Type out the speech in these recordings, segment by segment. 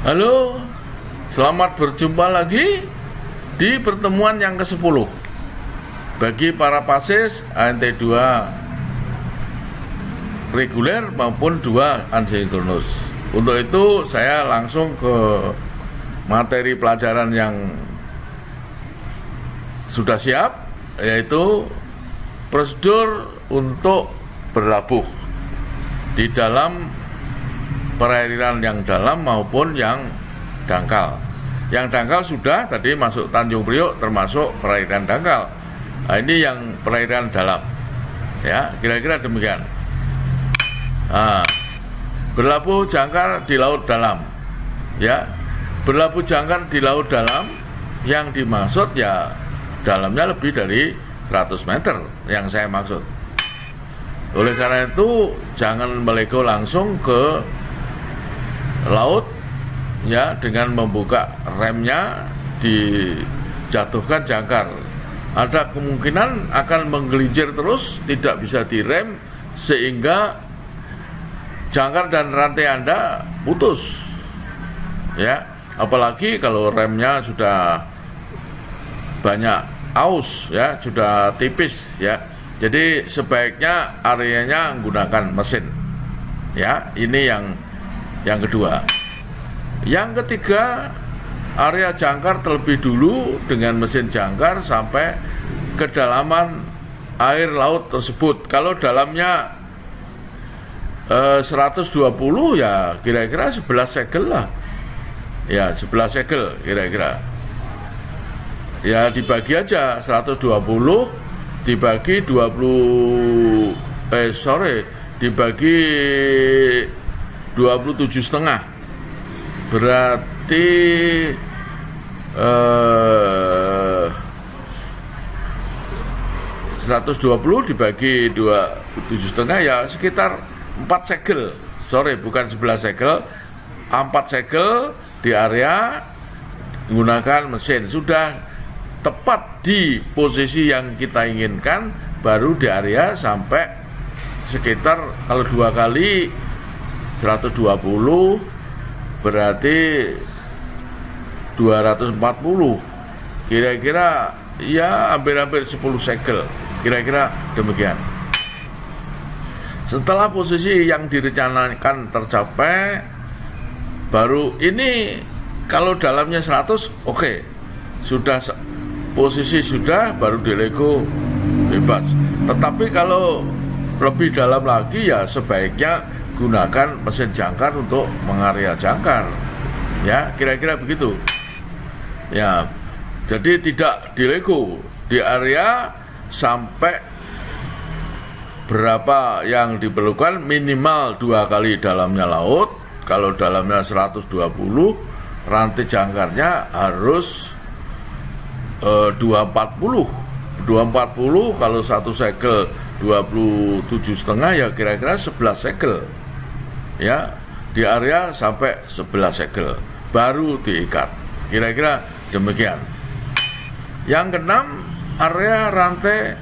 Halo, selamat berjumpa lagi di pertemuan yang ke-10 bagi para pasis ANT2 reguler maupun 2 asinkronus. Untuk itu saya langsung ke materi pelajaran yang sudah siap, yaitu prosedur untuk berlabuh di dalam perairan yang dalam maupun yang dangkal. Yang dangkal sudah tadi masuk Tanjung Priok, termasuk perairan dangkal. Nah, ini yang perairan dalam, ya, kira-kira demikian. Nah, berlabuh jangkar di laut dalam, ya, berlabuh jangkar di laut dalam, yang dimaksud ya dalamnya lebih dari 100 meter yang saya maksud. Oleh karena itu jangan melego langsung ke laut, ya, dengan membuka remnya, dijatuhkan jangkar. Ada kemungkinan akan menggelincir terus, tidak bisa direm, sehingga jangkar dan rantai Anda putus, ya. Apalagi kalau remnya sudah banyak aus, ya, sudah tipis, ya. Jadi sebaiknya areanya menggunakan mesin, ya. Ini yang kedua. Yang ketiga, area jangkar terlebih dulu dengan mesin jangkar sampai kedalaman air laut tersebut. Kalau dalamnya 120, ya kira-kira 11 segel lah, ya 11 segel kira-kira. Ya dibagi aja 120 dibagi 20 dibagi 27,5, berarti 120 dibagi 27,5 ya sekitar 4 segel. Bukan 11 segel, 4 segel di area menggunakan mesin. Sudah tepat di posisi yang kita inginkan, baru di area sampai sekitar, kalau 2 kali 120 berarti 240, kira-kira ya hampir-hampir 10 segel, kira-kira demikian. Setelah posisi yang direncanakan tercapai, baru ini kalau dalamnya 100, oke, sudah posisi sudah, baru dilego bebas. Tetapi kalau lebih dalam lagi, ya sebaiknya gunakan mesin jangkar untuk mengarea jangkar, ya kira-kira begitu, ya. Jadi tidak dilego di area sampai berapa yang diperlukan, minimal 2 kali dalamnya laut. Kalau dalamnya 120, rantai jangkarnya harus 240. Kalau 1 segel 27,5, ya kira-kira 11 segel, ya, di area sampai 11 segel baru diikat, kira-kira demikian. Yang keenam, area rantai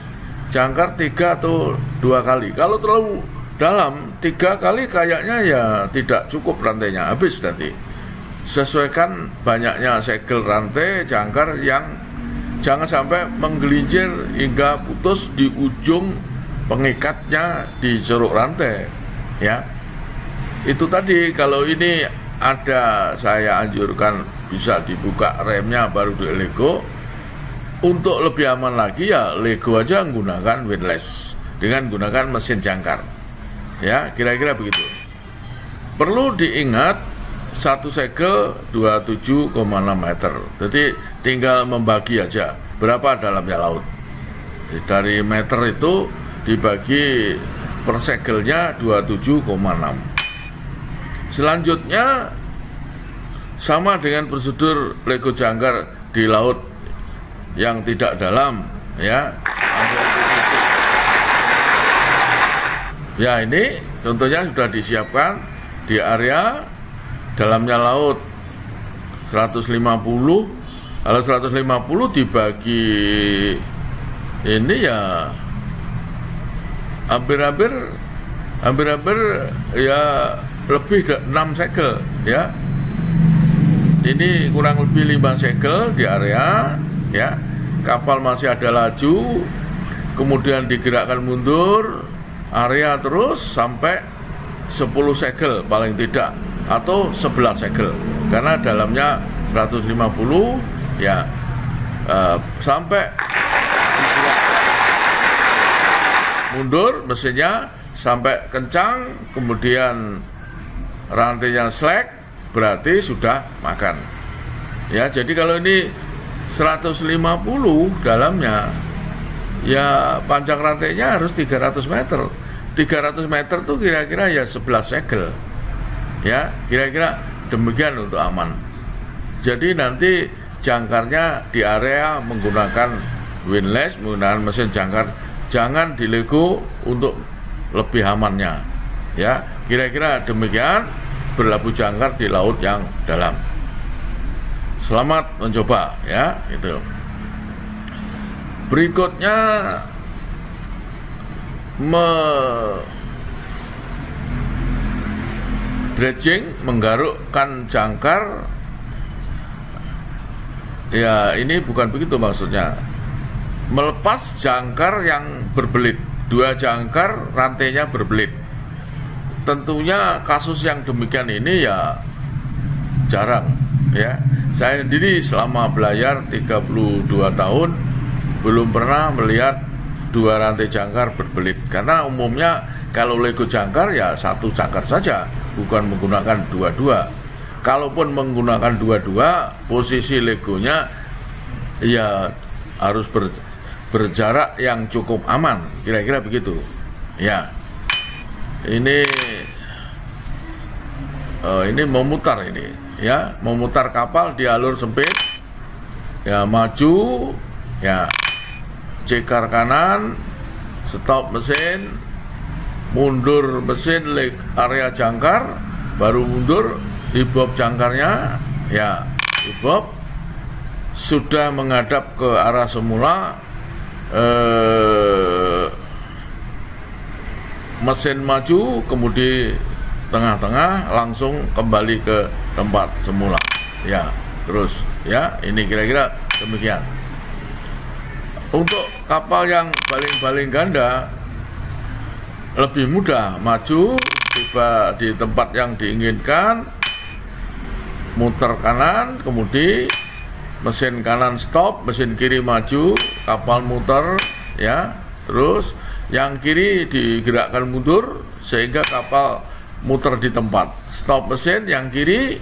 jangkar 3 atau 2 kali. Kalau terlalu dalam 3 kali kayaknya ya tidak cukup, rantainya habis nanti. Sesuaikan banyaknya segel rantai jangkar, yang jangan sampai menggelincir hingga putus di ujung pengikatnya di ceruk rantai, ya. Itu tadi, kalau ini ada, saya anjurkan bisa dibuka remnya baru dilego. Untuk lebih aman lagi, ya lego aja menggunakan windlass dengan menggunakan mesin jangkar, ya kira-kira begitu. Perlu diingat, 1 segel 27,6 meter. Jadi tinggal membagi aja berapa dalamnya laut. Dari meter itu dibagi per segelnya 27,6. Selanjutnya sama dengan prosedur lego jangkar di laut yang tidak dalam, ya. Ya, ini contohnya sudah disiapkan di area dalamnya laut 150. Kalau 150 dibagi ini, ya hampir-hampir ya lebih dari 6 segel, ya. ini kurang lebih 5 segel di area, ya. Kapal masih ada laju, kemudian digerakkan mundur area terus sampai 10 segel paling tidak, atau 11 segel, karena dalamnya 150, ya, sampai digerakkan mundur mesinnya sampai kencang, kemudian rantainya slack, berarti sudah makan, ya. Jadi kalau ini 150 dalamnya, ya panjang rantainya harus 300 meter. 300 meter tuh kira-kira ya 11 segel, ya, kira-kira demikian untuk aman. Jadi nanti jangkarnya di area menggunakan windlass, menggunakan mesin jangkar, jangan dilego untuk lebih amannya, ya. Kira-kira demikian berlabuh jangkar di laut yang dalam. Selamat mencoba, ya, itu. Berikutnya dredging, menggarukkan jangkar. Ya, ini bukan begitu maksudnya. Melepas jangkar yang berbelit, 2 jangkar rantainya berbelit. Tentunya kasus yang demikian ini ya jarang, ya. Saya sendiri selama belayar 32 tahun belum pernah melihat 2 rantai jangkar berbelit. Karena umumnya kalau lego jangkar ya 1 jangkar saja, bukan menggunakan 2-2. Kalaupun menggunakan 2-2, posisi legonya ya harus berjarak yang cukup aman, kira-kira begitu, ya. Ini memutar ini, ya, memutar kapal di alur sempit, ya, maju, ya, cekar kanan, stop mesin, mundur mesin area jangkar, baru mundur, hibop jangkarnya, ya, hibop, sudah menghadap ke arah semula, mesin maju, kemudian tengah-tengah langsung kembali ke tempat semula, ya, terus, ya. Ini kira-kira demikian. Untuk kapal yang baling-baling ganda lebih mudah, maju, tiba di tempat yang diinginkan, muter kanan, kemudian mesin kanan stop, mesin kiri maju, kapal muter, ya, terus yang kiri digerakkan mundur sehingga kapal muter di tempat. Stop mesin, yang kiri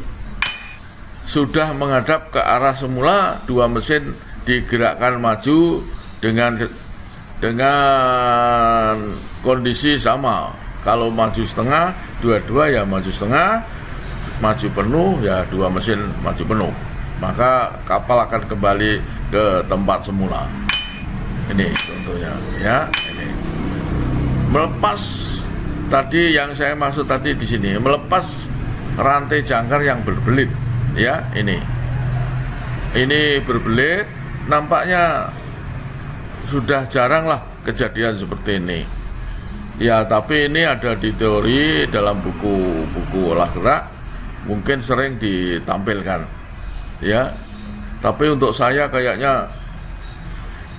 sudah menghadap ke arah semula, 2 mesin digerakkan maju dengan kondisi sama. Kalau maju setengah, 2-2 ya maju setengah, maju penuh ya 2 mesin maju penuh. Maka kapal akan kembali ke tempat semula. Ini contohnya, ya. Ini melepas tadi yang saya maksud tadi di sini, melepas rantai jangkar yang berbelit, ya. Ini berbelit, nampaknya sudah jarang lah kejadian seperti ini, ya. Tapi ini ada di teori dalam buku-buku olah gerak, mungkin sering ditampilkan, ya. Tapi untuk saya kayaknya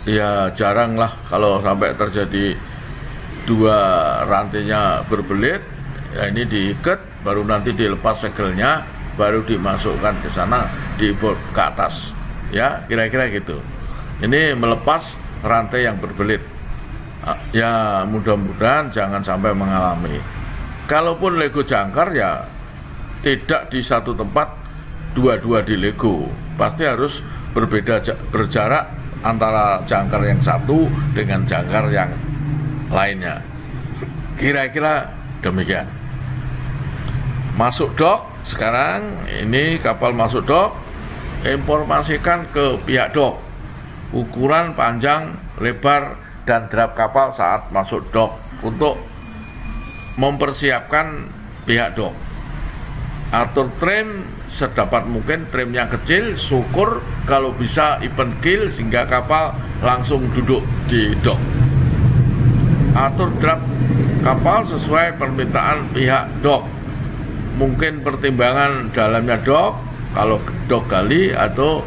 ya jarang lah kalau sampai terjadi 2 rantainya berbelit, ya. Ini diikat, baru nanti dilepas segelnya, baru dimasukkan ke sana, diibot ke atas, ya, kira-kira gitu. Ini melepas rantai yang berbelit, ya. Mudah-mudahan jangan sampai mengalami. Kalaupun lego jangkar ya tidak di satu tempat 2-2 di lego, pasti harus berjarak antara jangkar yang satu dengan jangkar yang lainnya, kira-kira demikian. Masuk dok, sekarang ini kapal masuk dok, informasikan ke pihak dok ukuran, panjang, lebar, dan drap kapal saat masuk dok untuk mempersiapkan pihak dok. Atur trim sedapat mungkin, trimnya kecil, syukur kalau bisa even keel sehingga kapal langsung duduk di dok. Atur drap kapal sesuai permintaan pihak dok. Mungkin pertimbangan dalamnya dok kalau dok gali atau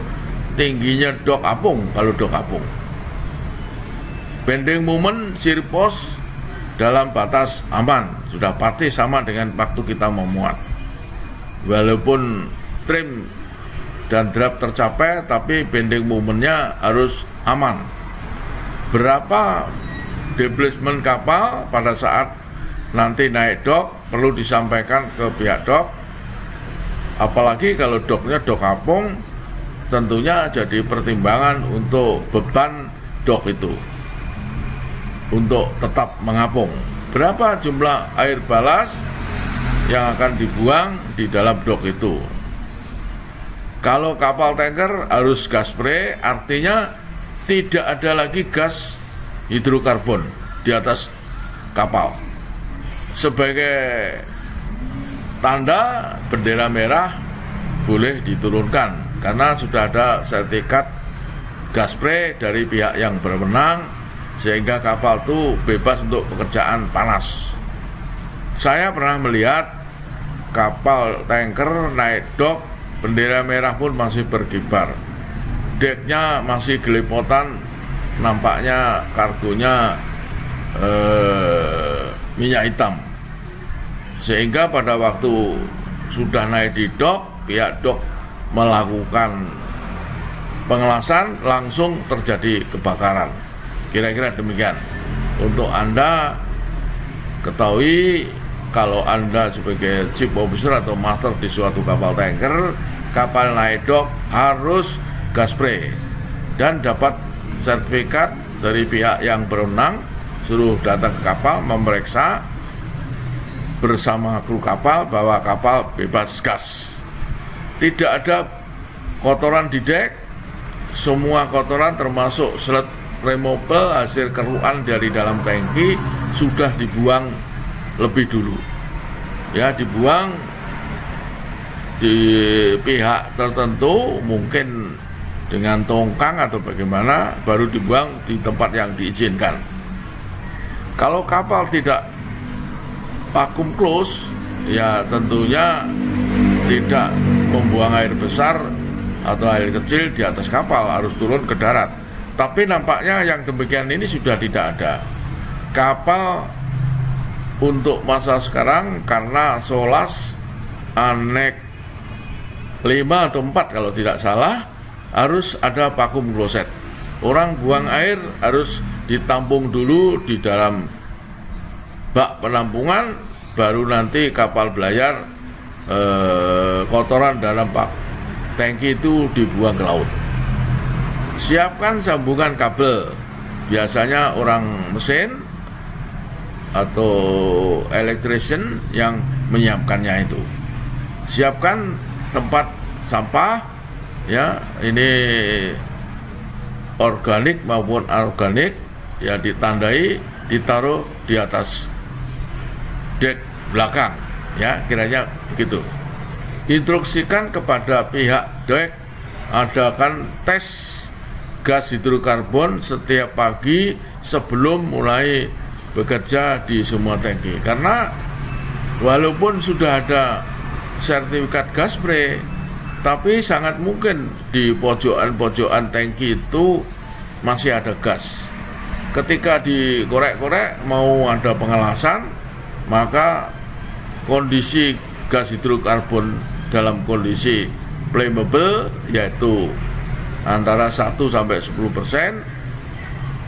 tingginya dok apung kalau dok apung. Bending moment siripos dalam batas aman, sudah pasti sama dengan waktu kita memuat. Walaupun trim dan drop tercapai, tapi bending momennya harus aman. Berapa displacement kapal pada saat nanti naik dok perlu disampaikan ke pihak dok, apalagi kalau doknya dok apung, tentunya jadi pertimbangan untuk beban dok itu untuk tetap mengapung. Berapa jumlah air balas yang akan dibuang di dalam dok itu. Kalau kapal tanker harus gas spray, artinya tidak ada lagi gas hidrokarbon di atas kapal. Sebagai tanda bendera merah boleh diturunkan karena sudah ada sertifikat gas spray dari pihak yang berwenang, sehingga kapal itu bebas untuk pekerjaan panas. Saya pernah melihat kapal tanker naik dok, bendera merah pun masih berkibar, deknya masih gelipotan, nampaknya kargonya minyak hitam. Sehingga pada waktu sudah naik di dok, pihak dok melakukan pengelasan, langsung terjadi kebakaran. Kira-kira demikian. Untuk Anda ketahui, kalau Anda sebagai chief officer atau master di suatu kapal tanker, kapal naik dok harus gas spray dan dapat sertifikat dari pihak yang berwenang, suruh datang ke kapal memeriksa bersama kru kapal bahwa kapal bebas gas. Tidak ada kotoran di dek, semua kotoran termasuk selet removable hasil keruan dari dalam tangki sudah dibuang lebih dulu, ya, dibuang di pihak tertentu, mungkin dengan tongkang atau bagaimana, baru dibuang di tempat yang diizinkan. Kalau kapal tidak vacuum close, ya tentunya tidak membuang air besar atau air kecil di atas kapal, harus turun ke darat. Tapi nampaknya yang demikian ini sudah tidak ada. Kapal untuk masa sekarang karena SOLAS Annex 5 atau 4 kalau tidak salah, harus ada vacuum closet. Orang buang air harus ditampung dulu di dalam bak penampungan, baru nanti kapal belayar kotoran dalam tangki itu dibuang ke laut. Siapkan sambungan kabel, biasanya orang mesin atau electrician yang menyiapkannya itu. Siapkan tempat sampah, ya, ini organik maupun anorganik, ya, ditandai, ditaruh di atas dek belakang, ya, kiranya begitu. Instruksikan kepada pihak dek adakan tes gas hidrokarbon setiap pagi sebelum mulai bekerja di semua tangki. Karena walaupun sudah ada sertifikat gas spray, tapi sangat mungkin di pojokan-pojokan tangki itu masih ada gas. Ketika dikorek-korek mau ada pengelasan, maka kondisi gas hidrokarbon dalam kondisi flammable, yaitu antara 1 sampai 10%,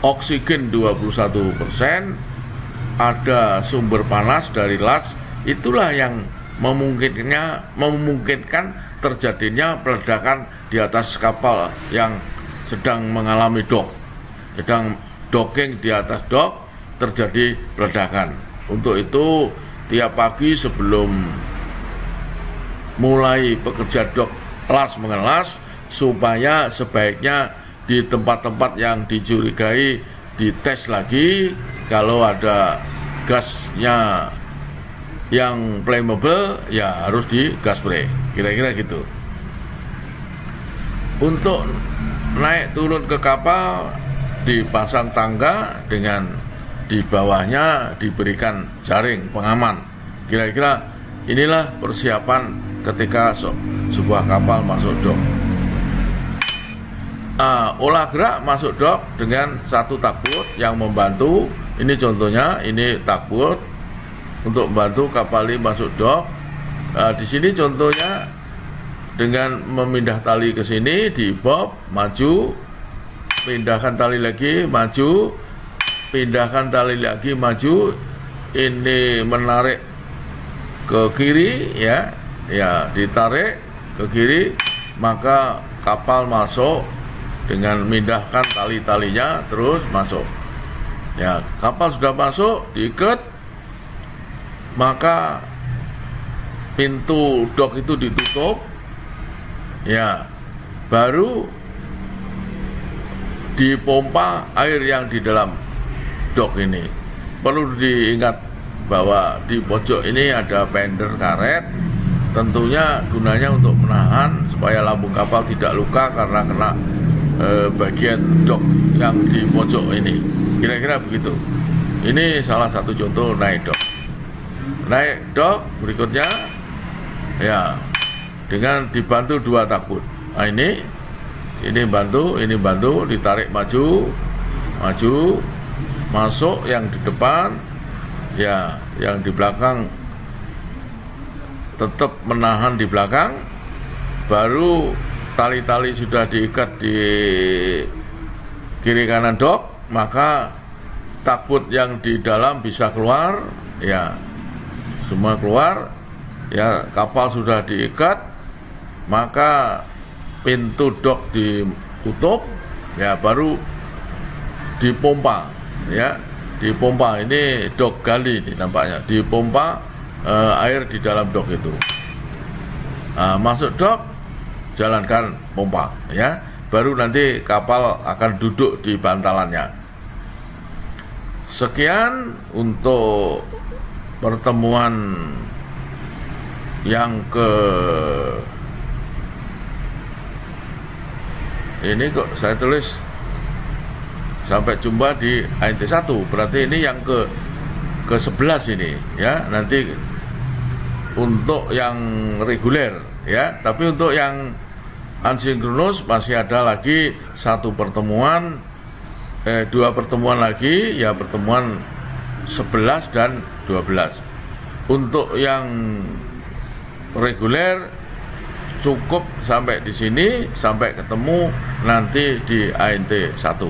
oksigen 21%, ada sumber panas dari las, itulah yang memungkinkan terjadinya peledakan di atas kapal yang sedang mengalami dok, sedang docking di atas dok, terjadi peledakan. Untuk itu tiap pagi sebelum mulai pekerja dok las mengelas, supaya sebaiknya di tempat-tempat yang dicurigai dites lagi. Kalau ada gasnya yang flammable, ya harus di gas spray, kira-kira gitu. Untuk naik turun ke kapal dipasang tangga dengan di bawahnya diberikan jaring pengaman. Kira-kira inilah persiapan ketika sebuah kapal masuk dok. Olah gerak masuk dok dengan satu tugboat yang membantu. Ini contohnya, ini tugboat untuk membantu kapal ini masuk dok. Di sini contohnya dengan memindah tali ke sini, dibob, maju, pindahkan tali lagi, maju, pindahkan tali lagi, maju. Ini menarik ke kiri, ya, ditarik ke kiri, maka kapal masuk dengan memindahkan tali-talinya terus masuk. Ya, kapal sudah masuk, diikat, maka pintu dok itu ditutup. Ya, baru dipompa air yang di dalam dok ini. Perlu diingat bahwa di pojok ini ada pender karet, tentunya gunanya untuk menahan supaya lambung kapal tidak luka karena kena bagian dok yang di pojok ini. Kira-kira begitu. Ini salah satu contoh naik dok. Naik dok berikutnya, ya, dengan dibantu dua tugboat. Ini bantu, ditarik maju, masuk yang di depan, ya, yang di belakang tetap menahan di belakang. Baru tali-tali sudah diikat di kiri kanan dok, maka tugboat yang di dalam bisa keluar, ya, semua keluar, ya, kapal sudah diikat, maka pintu dok ditutup, ya, baru dipompa, ya, dipompa. Ini dok gali ini nampaknya, dipompa air di dalam dok itu. Masuk dok, jalankan pompa, ya, baru nanti kapal akan duduk di bantalannya. Sekian untuk pertemuan yang ini kok saya tulis sampai jumpa di ANT1, berarti ini yang ke 11 ini, ya. Nanti untuk yang reguler, ya, tapi untuk yang asinkronus masih ada lagi dua pertemuan lagi, ya, pertemuan 11 dan 12. Untuk yang reguler cukup sampai di sini, sampai ketemu nanti di ANT1.